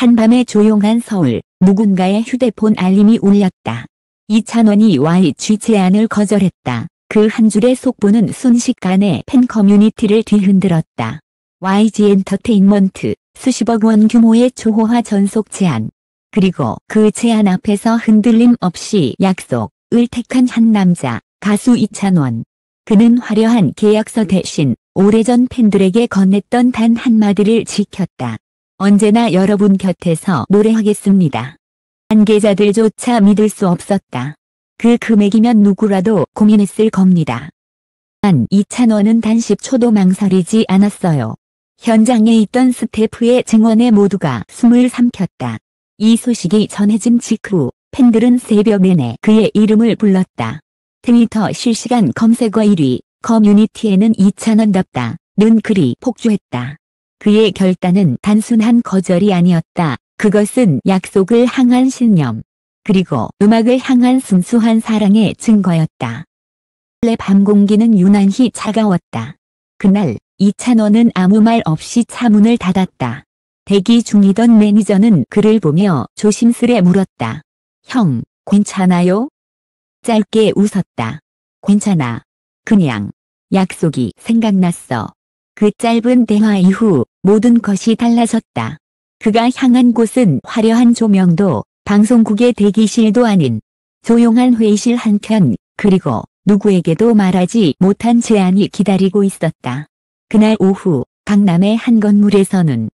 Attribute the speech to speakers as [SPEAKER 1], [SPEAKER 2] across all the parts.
[SPEAKER 1] 한밤의 조용한 서울, 누군가의 휴대폰 알림이 울렸다. 이찬원이 YG 제안을 거절했다. 그 한 줄의 속보는 순식간에 팬 커뮤니티를 뒤흔들었다. YG 엔터테인먼트, 수십억 원 규모의 초호화 전속 제안. 그리고 그 제안 앞에서 흔들림 없이 약속을 택한 한 남자, 가수 이찬원. 그는 화려한 계약서 대신 오래전 팬들에게 건넸던 단 한마디를 지켰다. 언제나 여러분 곁에서 노래하겠습니다. 관계자들조차 믿을 수 없었다. 그 금액이면 누구라도 고민했을 겁니다. 단 이찬원은 단 10초도 망설이지 않았어요. 현장에 있던 스태프의 증언에 모두가 숨을 삼켰다. 이 소식이 전해진 직후 팬들은 새벽 내내 그의 이름을 불렀다. 트위터 실시간 검색어 1위, 커뮤니티에는 이찬원답다는 글이 폭주했다. 그의 결단은 단순한 거절이 아니었다. 그것은 약속을 향한 신념, 그리고 음악을 향한 순수한 사랑의 증거였다. 밤 공기는 유난히 차가웠다. 그날 이찬원은 아무 말 없이 차문을 닫았다. 대기 중이던 매니저는 그를 보며 조심스레 물었다. 형, 괜찮아요? 짧게 웃었다. 괜찮아. 그냥 약속이 생각났어. 그 짧은 대화 이후 모든 것이 달라졌다. 그가 향한 곳은 화려한 조명도 방송국의 대기실도 아닌 조용한 회의실 한켠, 그리고 누구에게도 말하지 못한 제안이 기다리고 있었다. 그날 오후 강남의 한 건물에서는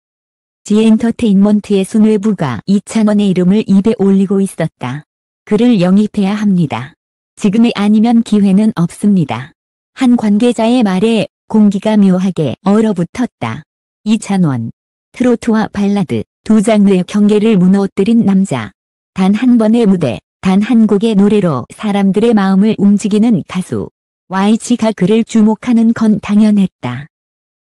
[SPEAKER 1] 지엔터테인먼트의 수뇌부가 이찬원의 이름을 입에 올리고 있었다. 그를 영입해야 합니다. 지금이 아니면 기회는 없습니다. 한 관계자의 말에 공기가 묘하게 얼어붙었다. 이찬원. 트로트와 발라드, 두 장르의 경계를 무너뜨린 남자. 단 한 번의 무대, 단 한 곡의 노래로 사람들의 마음을 움직이는 가수. YG가 그를 주목하는 건 당연했다.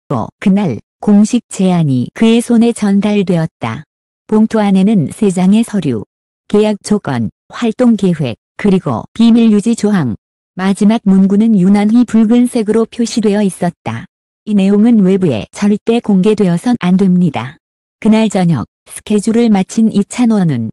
[SPEAKER 1] 또 그날 공식 제안이 그의 손에 전달되었다. 봉투 안에는 3장의 서류, 계약 조건, 활동 계획, 그리고 비밀 유지 조항. 마지막 문구는 유난히 붉은색으로 표시되어 있었다. 이 내용은 외부에 절대 공개되어선 안 됩니다. 그날 저녁 스케줄을 마친 이찬원은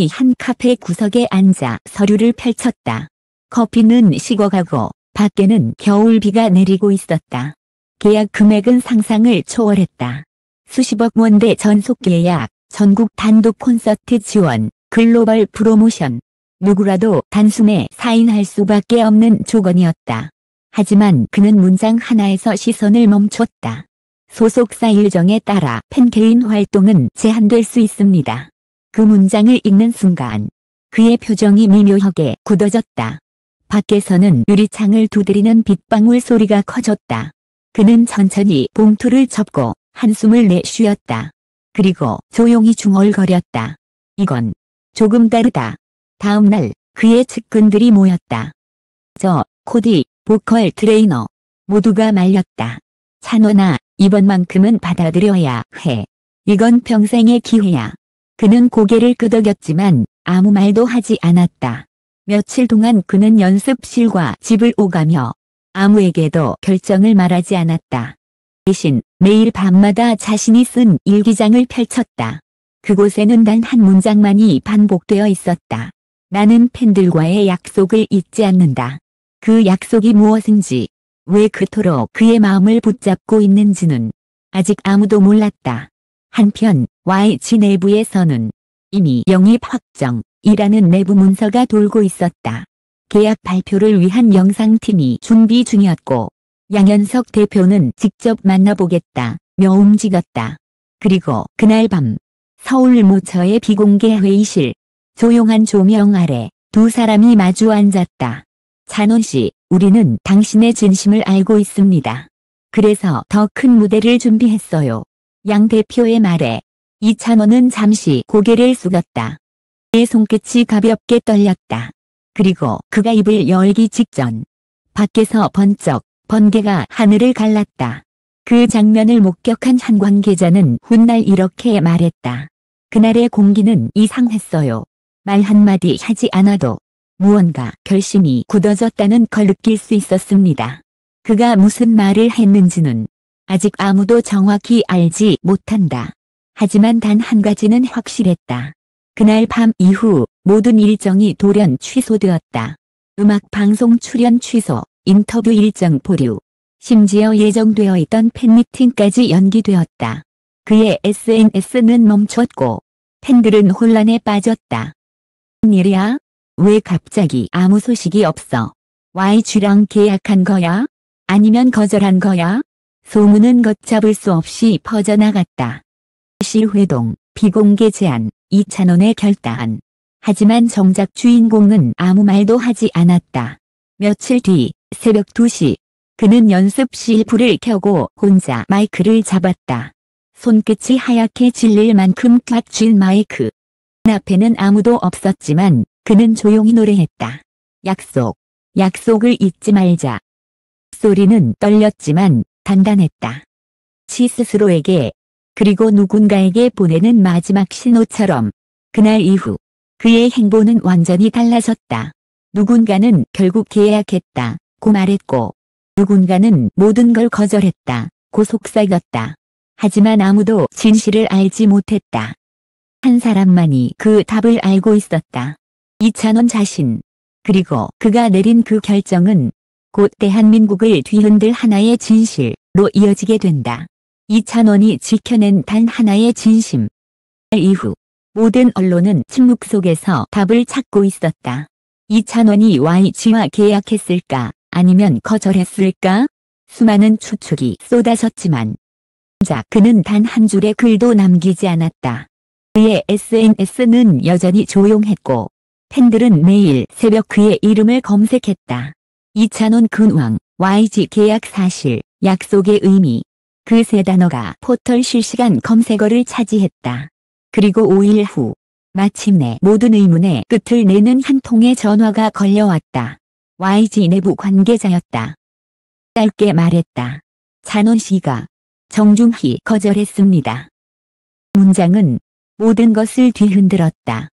[SPEAKER 1] 한 카페 구석에 앉아 서류를 펼쳤다. 커피는 식어가고 밖에는 겨울비가 내리고 있었다. 계약 금액은 상상을 초월했다. 수십억 원대 전속 계약, 전국 단독 콘서트 지원, 글로벌 프로모션. 누구라도 단숨에 사인할 수밖에 없는 조건이었다. 하지만 그는 문장 하나에서 시선을 멈췄다. 소속사 일정에 따라 팬개인 활동은 제한될 수 있습니다. 그 문장을 읽는 순간 그의 표정이 미묘하게 굳어졌다. 밖에서는 유리창을 두드리는 빗방울 소리가 커졌다. 그는 천천히 봉투를 접고 한숨을 내쉬었다. 그리고 조용히 중얼거렸다. 이건 조금 다르다. 다음 날 그의 측근들이 모였다. 코디, 보컬 트레이너 모두가 말렸다. 찬원아, 이번만큼은 받아들여야 해. 이건 평생의 기회야. 그는 고개를 끄덕였지만 아무 말도 하지 않았다. 며칠 동안 그는 연습실과 집을 오가며 아무에게도 결정을 말하지 않았다. 대신 매일 밤마다 자신이 쓴 일기장을 펼쳤다. 그곳에는 단 한 문장만이 반복되어 있었다. 나는 팬들과의 약속을 잊지 않는다. 그 약속이 무엇인지, 왜 그토록 그의 마음을 붙잡고 있는지는 아직 아무도 몰랐다. 한편 YG 내부에서는 이미 영입 확정이라는 내부 문서가 돌고 있었다. 계약 발표를 위한 영상팀이 준비 중이었고 양현석 대표는 직접 만나보겠다며 움직였다. 그리고 그날 밤 서울 모처의 비공개 회의실, 조용한 조명 아래 두 사람이 마주 앉았다. 찬원 씨, 우리는 당신의 진심을 알고 있습니다. 그래서 더 큰 무대를 준비했어요. 양 대표의 말에 이찬원은 잠시 고개를 숙였다. 그의 손끝이 가볍게 떨렸다. 그리고 그가 입을 열기 직전 밖에서 번쩍 번개가 하늘을 갈랐다. 그 장면을 목격한 한 관계자는 훗날 이렇게 말했다. 그날의 공기는 이상했어요. 말 한마디 하지 않아도 무언가 결심이 굳어졌다는 걸 느낄 수 있었습니다. 그가 무슨 말을 했는지는 아직 아무도 정확히 알지 못한다. 하지만 단 한 가지는 확실했다. 그날 밤 이후 모든 일정이 돌연 취소되었다. 음악 방송 출연 취소, 인터뷰 일정 보류. 심지어 예정되어 있던 팬미팅까지 연기되었다. 그의 SNS는 멈췄고 팬들은 혼란에 빠졌다. 무슨 일이야? 왜 갑자기 아무 소식이 없어? YG랑 계약한 거야? 아니면 거절한 거야? 소문은 걷잡을 수 없이 퍼져나갔다. 실회동, 비공개 제안, 이찬원의 결단. 하지만 정작 주인공은 아무 말도 하지 않았다. 며칠 뒤 새벽 2시 그는 연습실 불을 켜고 혼자 마이크를 잡았다. 손끝이 하얗게 질릴 만큼 꽉 쥔 마이크. 앞에는 아무도 없었지만 그는 조용히 노래했다. 약속. 약속을 잊지 말자. 소리는 떨렸지만 단단했다. 시 스스로에게 그리고 누군가에게 보내는 마지막 신호처럼. 그날 이후 그의 행보는 완전히 달라졌다. 누군가는 결국 계약했다 고 말했고 누군가는 모든 걸 거절했다 고 속삭였다. 하지만 아무도 진실을 알지 못했다. 한 사람만이 그 답을 알고 있었다. 이찬원 자신. 그리고 그가 내린 그 결정은 곧 대한민국을 뒤흔들 하나의 진실로 이어지게 된다. 이찬원이 지켜낸 단 하나의 진심. 이후 모든 언론은 침묵 속에서 답을 찾고 있었다. 이찬원이 YG와 계약했을까? 아니면 거절했을까? 수많은 추측이 쏟아졌지만 정작 그는 단 한 줄의 글도 남기지 않았다. 그의 SNS는 여전히 조용했고 팬들은 매일 새벽 그의 이름을 검색했다. 이찬원 근황, YG 계약 사실, 약속의 의미. 그 세 단어가 포털 실시간 검색어를 차지했다. 그리고 5일 후 마침내 모든 의문의 끝을 내는 한 통의 전화가 걸려왔다. YG 내부 관계자였다. 짧게 말했다. 찬원 씨가 정중히 거절했습니다. 문장은 모든 것을 뒤흔들었다.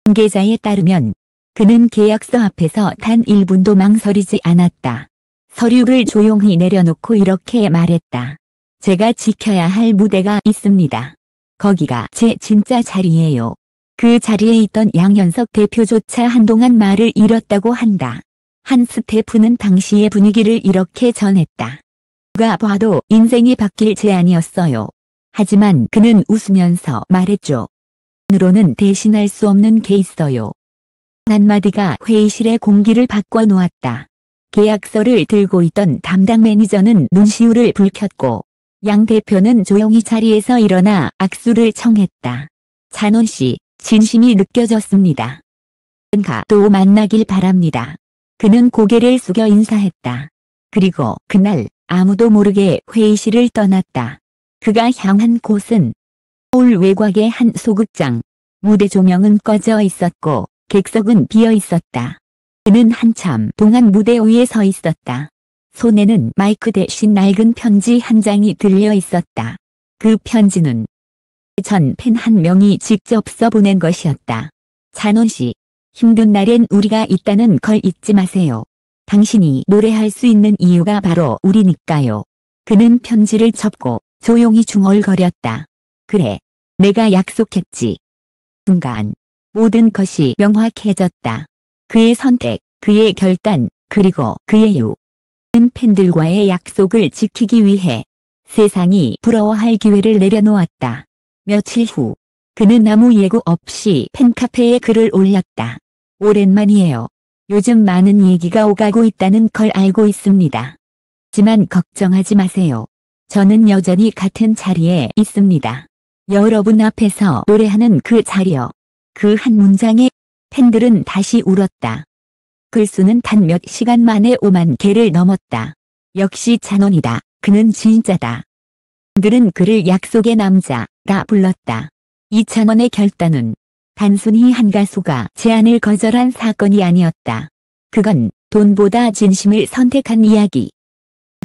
[SPEAKER 1] 관계자에 따르면 그는 계약서 앞에서 단 1분도 망설이지 않았다. 서류를 조용히 내려놓고 이렇게 말했다. 제가 지켜야 할 무대가 있습니다. 거기가 제 진짜 자리예요. 그 자리에 있던 양현석 대표조차 한동안 말을 잃었다고 한다. 한 스태프는 당시의 분위기를 이렇게 전했다. 누가 봐도 인생이 바뀔 제안이었어요. 하지만 그는 웃으면서 말했죠. 으로는 대신할 수 없는 게 있어요. 한마디가 회의실의 공기를 바꿔놓았다. 계약서를 들고 있던 담당 매니저는 눈시울을 붉혔고 양 대표는 조용히 자리에서 일어나 악수를 청했다. 찬원 씨, 진심이 느껴졌습니다. 언젠가 또 만나길 바랍니다. 그는 고개를 숙여 인사했다. 그리고 그날 아무도 모르게 회의실을 떠났다. 그가 향한 곳은 서울 외곽의 한 소극장. 무대 조명은 꺼져 있었고 객석은 비어 있었다. 그는 한참 동안 무대 위에 서 있었다. 손에는 마이크 대신 낡은 편지 한 장이 들려 있었다. 그 편지는 전 팬 한 명이 직접 써보낸 것이었다. 찬원 씨, 힘든 날엔 우리가 있다는 걸 잊지 마세요. 당신이 노래할 수 있는 이유가 바로 우리니까요. 그는 편지를 접고 조용히 중얼거렸다. 그래, 내가 약속했지. 순간 모든 것이 명확해졌다. 그의 선택, 그의 결단, 그리고 그의 이유. 그는 팬들과의 약속을 지키기 위해 세상이 부러워할 기회를 내려놓았다. 며칠 후 그는 아무 예고 없이 팬카페에 글을 올렸다. 오랜만이에요. 요즘 많은 얘기가 오가고 있다는 걸 알고 있습니다. 하지만 걱정하지 마세요. 저는 여전히 같은 자리에 있습니다. 여러분 앞에서 노래하는 그 자리요. 그 한 문장에 팬들은 다시 울었다. 글수는 단 몇 시간 만에 5만 개를 넘었다. 역시 찬원이다. 그는 진짜다. 팬들은 그를 약속의 남자라 불렀다. 이찬원의 결단은 단순히 한 가수가 제안을 거절한 사건이 아니었다. 그건 돈보다 진심을 선택한 이야기.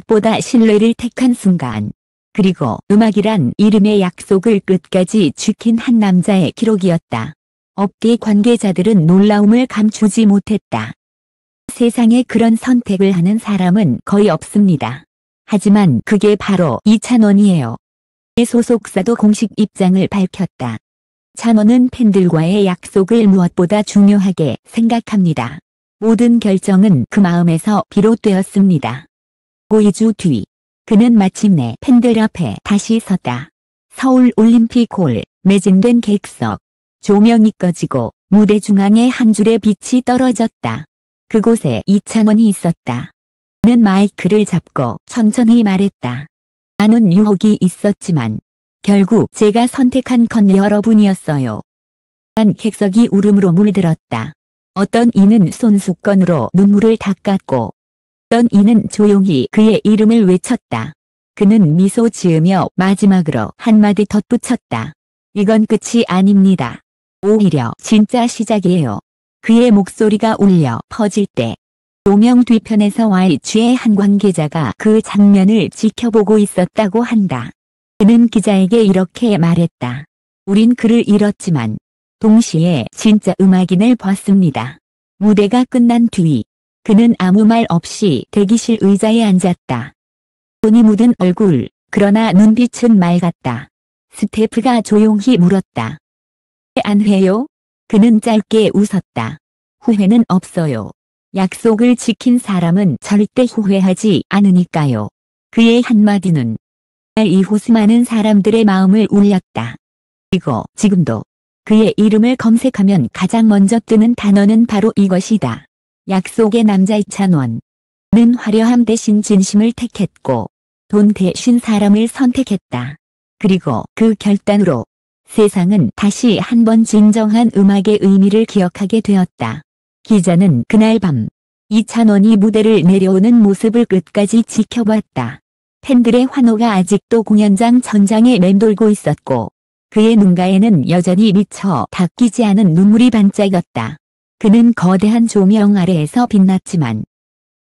[SPEAKER 1] 보다 신뢰를 택한 순간. 그리고 음악이란 이름의 약속을 끝까지 지킨 한 남자의 기록이었다. 업계 관계자들은 놀라움을 감추지 못했다. 세상에 그런 선택을 하는 사람은 거의 없습니다. 하지만 그게 바로 이찬원이에요. 소속사도 공식 입장을 밝혔다. 찬원은 팬들과의 약속을 무엇보다 중요하게 생각합니다. 모든 결정은 그 마음에서 비롯되었습니다. 2주 뒤, 그는 마침내 팬들 앞에 다시 섰다. 서울 올림픽홀, 매진된 객석. 조명이 꺼지고 무대 중앙에 한 줄의 빛이 떨어졌다. 그곳에 이찬원이 있었다. 그는 마이크를 잡고 천천히 말했다. 많은 유혹이 있었지만 결국 제가 선택한 건 여러분이었어요. 한 객석이 울음으로 물들었다. 어떤 이는 손수건으로 눈물을 닦았고 어떤 이는 조용히 그의 이름을 외쳤다. 그는 미소 지으며 마지막으로 한마디 덧붙였다. 이건 끝이 아닙니다. 오히려 진짜 시작이에요. 그의 목소리가 울려 퍼질 때 조명 뒤편에서 YG의 한 관계자가 그 장면을 지켜보고 있었다고 한다. 그는 기자에게 이렇게 말했다. 우린 그를 잃었지만 동시에 진짜 음악인을 봤습니다. 무대가 끝난 뒤 그는 아무 말 없이 대기실 의자에 앉았다. 손이 묻은 얼굴, 그러나 눈빛은 맑았다. 스태프가 조용히 물었다. 안 해요? 그는 짧게 웃었다. 후회는 없어요. 약속을 지킨 사람은 절대 후회하지 않으니까요. 그의 한마디는 이후 수많은 사람들의 마음을 울렸다. 그리고 지금도 그의 이름을 검색하면 가장 먼저 뜨는 단어는 바로 이것이다. 약속의 남자 이찬원. 그는 화려함 대신 진심을 택했고 돈 대신 사람을 선택했다. 그리고 그 결단으로 세상은 다시 한번 진정한 음악의 의미를 기억하게 되었다. 기자는 그날 밤 이찬원이 무대를 내려오는 모습을 끝까지 지켜봤다. 팬들의 환호가 아직도 공연장 전장에 맴돌고 있었고 그의 눈가에는 여전히 미처 닦이지 않은 눈물이 반짝였다. 그는 거대한 조명 아래에서 빛났지만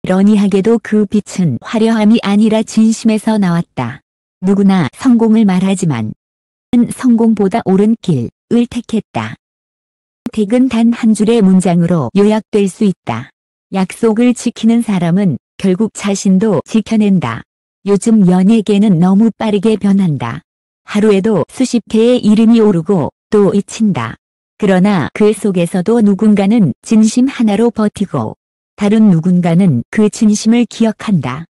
[SPEAKER 1] 이러니하게도 그 빛은 화려함이 아니라 진심에서 나왔다. 누구나 성공을 말하지만 그는 성공보다 옳은 길을 택했다. 택은 단 한 줄의 문장으로 요약될 수 있다. 약속을 지키는 사람은 결국 자신도 지켜낸다. 요즘 연예계는 너무 빠르게 변한다. 하루에도 수십 개의 이름이 오르고 또 잊힌다. 그러나 그 속에서도 누군가는 진심 하나로 버티고 다른 누군가는 그 진심을 기억한다.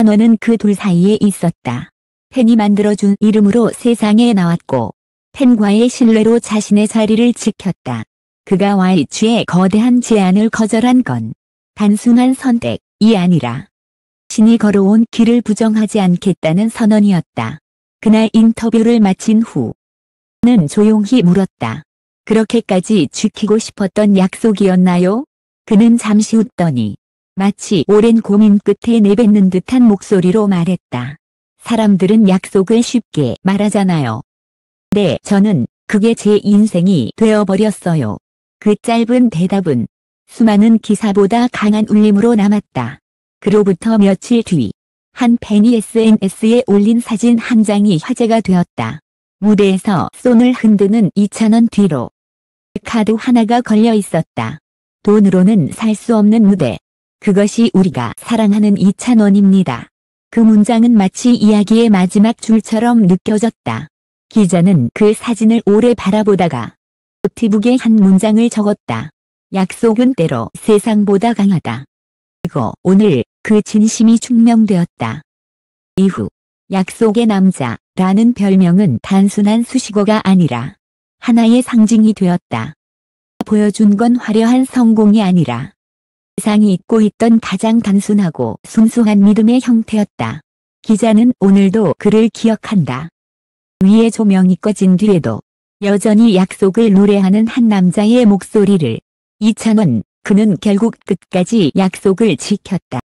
[SPEAKER 1] 너는 그 둘 사이에 있었다. 팬이 만들어준 이름으로 세상에 나왔고 팬과의 신뢰로 자신의 자리를 지켰다. 그가 YG의 거대한 제안을 거절한 건 단순한 선택이 아니라 신이 걸어온 길을 부정하지 않겠다는 선언이었다. 그날 인터뷰를 마친 후 그는 조용히 물었다. 그렇게까지 지키고 싶었던 약속이었나요? 그는 잠시 웃더니 마치 오랜 고민 끝에 내뱉는 듯한 목소리로 말했다. 사람들은 약속을 쉽게 말하잖아요. 네, 저는 그게 제 인생이 되어버렸어요. 그 짧은 대답은 수많은 기사보다 강한 울림으로 남았다. 그로부터 며칠 뒤 한 팬이 SNS에 올린 사진 한 장이 화제가 되었다. 무대에서 손을 흔드는 이찬원 뒤로 카드 하나가 걸려 있었다. 돈으로는 살 수 없는 무대. 그것이 우리가 사랑하는 이찬원입니다. 그 문장은 마치 이야기의 마지막 줄처럼 느껴졌다. 기자는 그 사진을 오래 바라보다가 노트북에 한 문장을 적었다. 약속은 때로 세상보다 강하다. 그리고 오늘 그 진심이 증명되었다. 이후 약속의 남자라는 별명은 단순한 수식어가 아니라 하나의 상징이 되었다. 보여준 건 화려한 성공이 아니라 세상이 잊고 있던 가장 단순하고 순수한 믿음의 형태였다. 기자는 오늘도 그를 기억한다. 위에 조명이 꺼진 뒤에도 여전히 약속을 노래하는 한 남자의 목소리를. 이찬원, 그는 결국 끝까지 약속을 지켰다.